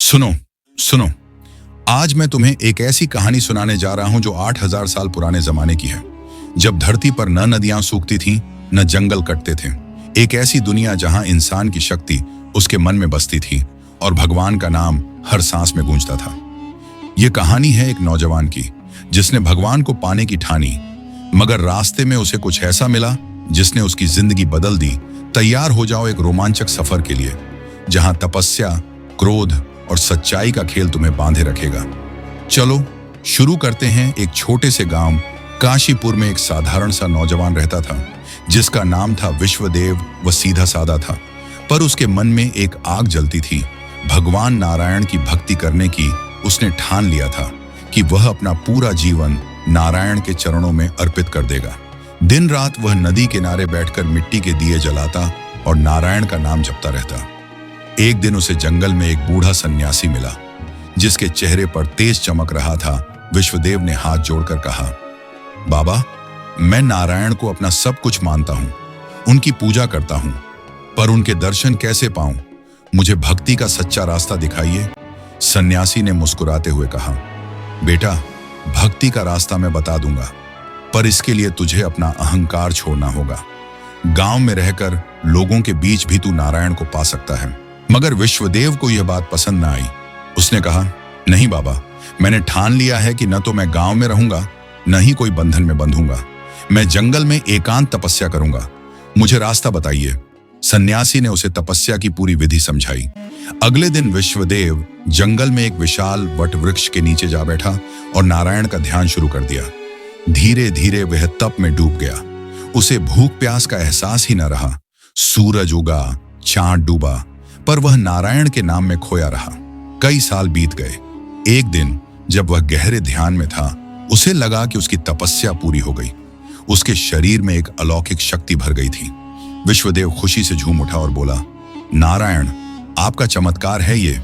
सुनो सुनो, आज मैं तुम्हें एक ऐसी कहानी सुनाने जा रहा हूं जो 8000 साल पुराने जमाने की है, जब धरती पर न नदियां सूखती थीं, न जंगल कटते थे। एक ऐसी दुनिया जहां इंसान की शक्ति उसके मन में बसती थी और भगवान का नाम हर सांस में गूंजता था। ये कहानी है एक नौजवान की, जिसने भगवान को पाने की ठानी, मगर रास्ते में उसे कुछ ऐसा मिला जिसने उसकी जिंदगी बदल दी। तैयार हो जाओ एक रोमांचक सफर के लिए, जहां तपस्या, क्रोध और सच्चाई का खेल तुम्हें बांधे रखेगा। चलो शुरू करते हैं। एक छोटे से गांव काशीपुर में एक साधारण सा नौजवान रहता था, जिसका नाम था विश्वदेव। वह सीधा साधा था, पर उसके मन में एक आग जलती थी। भगवान नारायण की भक्ति करने की उसने ठान लिया था कि वह अपना पूरा जीवन नारायण के चरणों में अर्पित कर देगा। दिन रात वह नदी किनारे बैठकर मिट्टी के दिए जलाता और नारायण का नाम जपता रहता। एक दिन उसे जंगल में एक बूढ़ा सन्यासी मिला, जिसके चेहरे पर तेज चमक रहा था। विश्वदेव ने हाथ जोड़कर कहा, बाबा, मैं नारायण को अपना सब कुछ मानता हूं, उनकी पूजा करता हूं, पर उनके दर्शन कैसे पाऊं? मुझे भक्ति का सच्चा रास्ता दिखाइए। सन्यासी ने मुस्कुराते हुए कहा, बेटा, भक्ति का रास्ता मैं बता दूंगा, पर इसके लिए तुझे अपना अहंकार छोड़ना होगा। गांव में रहकर लोगों के बीच भी तू नारायण को पा सकता है। मगर विश्वदेव को यह बात पसंद न आई। उसने कहा, नहीं बाबा, मैंने ठान लिया है कि न तो मैं गांव में रहूंगा, न ही कोई बंधन में बंधूंगा। मैं जंगल में एकांत तपस्या करूंगा, मुझे रास्ता बताइए। सन्यासी ने उसे तपस्या की पूरी विधि समझाई। अगले दिन विश्वदेव जंगल में एक विशाल वट वृक्ष के नीचे जा बैठा और नारायण का ध्यान शुरू कर दिया। धीरे धीरे वह तप में डूब गया। उसे भूख प्यास का एहसास ही न रहा। सूरज उगा, चांद डूबा, पर वह नारायण के नाम में खोया रहा। कई साल बीत गए। एक दिन जब वह गहरे ध्यान में था, उसे लगा कि उसकी तपस्या पूरी हो गई। उसके शरीर में एक अलौकिक शक्ति भर गई थी। विश्वदेव खुशी से झूम उठा और बोला, नारायण, आपका चमत्कार है ये।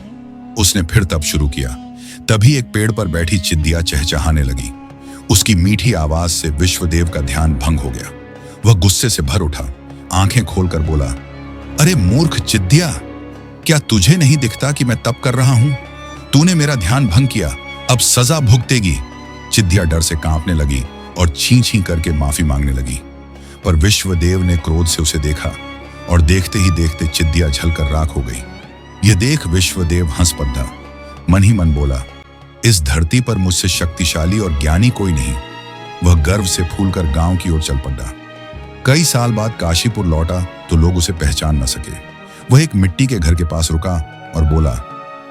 उसने फिर तप शुरू किया। तभी एक पेड़ पर बैठी चिद्दिया चहचहाने लगी। उसकी मीठी आवाज से विश्वदेव का ध्यान भंग हो गया। वह गुस्से से भर उठा, आंखें खोलकर बोला, अरे मूर्ख चिद्दिया, क्या तुझे नहीं दिखता कि मैं तप कर रहा हूं? तूने मेरा ध्यान भंग किया, अब सजा भुगतेगी। चिद्दिया डर से कांपने लगी और छी छी करके माफी मांगने लगी। पर विश्वदेव ने क्रोध से उसे देखा और देखते ही देखते चिद्दिया जलकर राख हो गई। यह देख विश्वदेव हंस पड़ा। मन ही मन बोला, इस धरती पर मुझसे शक्तिशाली और ज्ञानी कोई नहीं। वह गर्व से फूलकर गांव की ओर चल पड़ा। कई साल बाद काशीपुर लौटा तो लोग उसे पहचान न सके। वह एक मिट्टी के घर के पास रुका और बोला,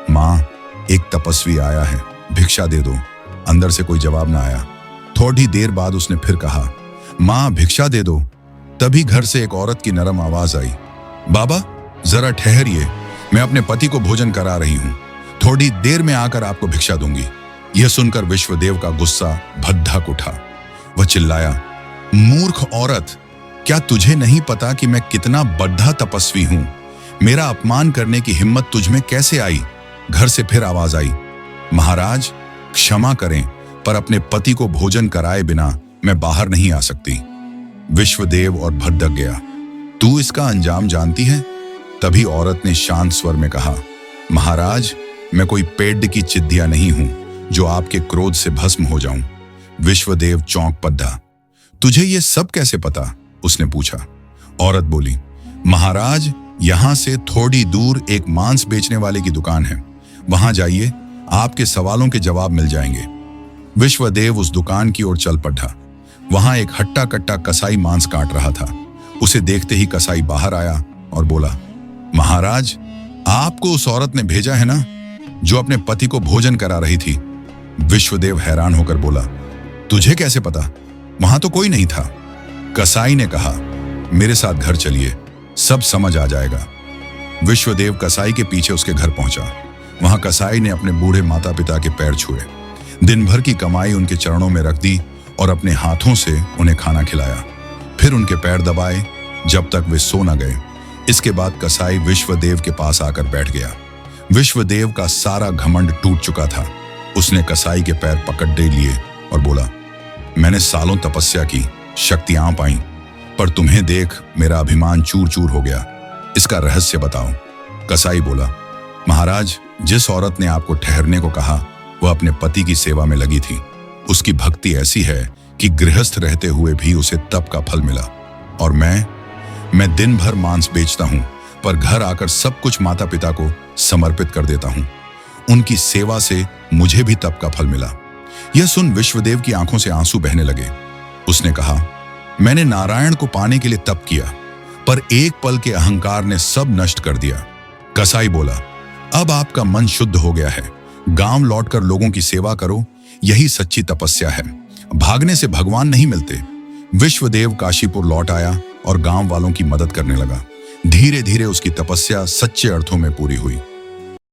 मां, एक तपस्वी आया है, भिक्षा दे दो। अंदर से कोई जवाब न आया। थोड़ी देर बाद उसने फिर कहा, मां, भिक्षा दे दो। तभी घर से एक औरत की नरम आवाज आई, बाबा, जरा ठहरिए, मैं अपने पति को भोजन करा रही हूं, थोड़ी देर में आकर आपको भिक्षा दूंगी। यह सुनकर विश्वदेव का गुस्सा भद्दक उठा। वह चिल्लाया, मूर्ख औरत, क्या तुझे नहीं पता कि मैं कितना बड़ा तपस्वी हूं? मेरा अपमान करने की हिम्मत तुझमें कैसे आई? घर से फिर आवाज आई, महाराज, क्षमा करें, पर अपने पति को भोजन कराए बिना मैं बाहर नहीं आ सकती। विश्वदेव और भड़क गया। तू इसका अंजाम जानती है? तभी औरत ने शांत स्वर में कहा, महाराज, मैं कोई पेड़ की चिद्दिया नहीं हूं जो आपके क्रोध से भस्म हो जाऊं। विश्वदेव चौंक पड़ा। तुझे ये सब कैसे पता? उसने पूछा। औरत बोली, महाराज, यहां से थोड़ी दूर एक मांस बेचने वाले की दुकान है, वहां जाइए, आपके सवालों के जवाब मिल जाएंगे। विश्वदेव उस दुकान की ओर चल पड़ा। वहां एक हट्टा कट्टा कसाई मांस काट रहा था। उसे देखते ही कसाई बाहर आया और बोला, महाराज, आपको उस औरत ने भेजा है ना, जो अपने पति को भोजन करा रही थी? विश्वदेव हैरान होकर बोला, तुझे कैसे पता? वहां तो कोई नहीं था। कसाई ने कहा, मेरे साथ घर चलिए, सब समझ आ जाएगा। विश्वदेव कसाई के पीछे उसके घर पहुंचा। वहां कसाई ने अपने बूढ़े माता पिता के पैर छुए, दिन भर की कमाई उनके चरणों में रख दी और अपने हाथों से उन्हें खाना खिलाया। फिर उनके पैर दबाए जब तक वे सो न गए। इसके बाद कसाई विश्वदेव के पास आकर बैठ गया। विश्वदेव का सारा घमंड टूट चुका था। उसने कसाई के पैर पकड़ लिए और बोला, मैंने सालों तपस्या की, शक्तियां पाई, पर तुम्हें देख मेरा अभिमान चूर चूर हो गया। इसका रहस्य बताओ। कसाई बोला, महाराज, जिस औरत ने आपको ठहरने को कहा वह अपने पति की सेवा में लगी थी। उसकी भक्ति ऐसी है कि गृहस्थ रहते हुए भी उसे तप का फल मिला। और मैं दिन भर मांस बेचता हूं, पर घर आकर सब कुछ माता पिता को समर्पित कर देता हूं। उनकी सेवा से मुझे भी तप का फल मिला। यह सुन विश्वदेव की आंखों से आंसू बहने लगे। उसने कहा, मैंने नारायण को पाने के लिए तप किया, पर एक पल के अहंकार ने सब नष्ट कर दिया। कसाई बोला, अब आपका मन शुद्ध हो गया है। गांव लौटकर लोगों की सेवा करो, यही सच्ची तपस्या है। भागने से भगवान नहीं मिलते। विश्वदेव काशीपुर लौट आया और गांव वालों की मदद करने लगा। धीरे धीरे उसकी तपस्या सच्चे अर्थों में पूरी हुई।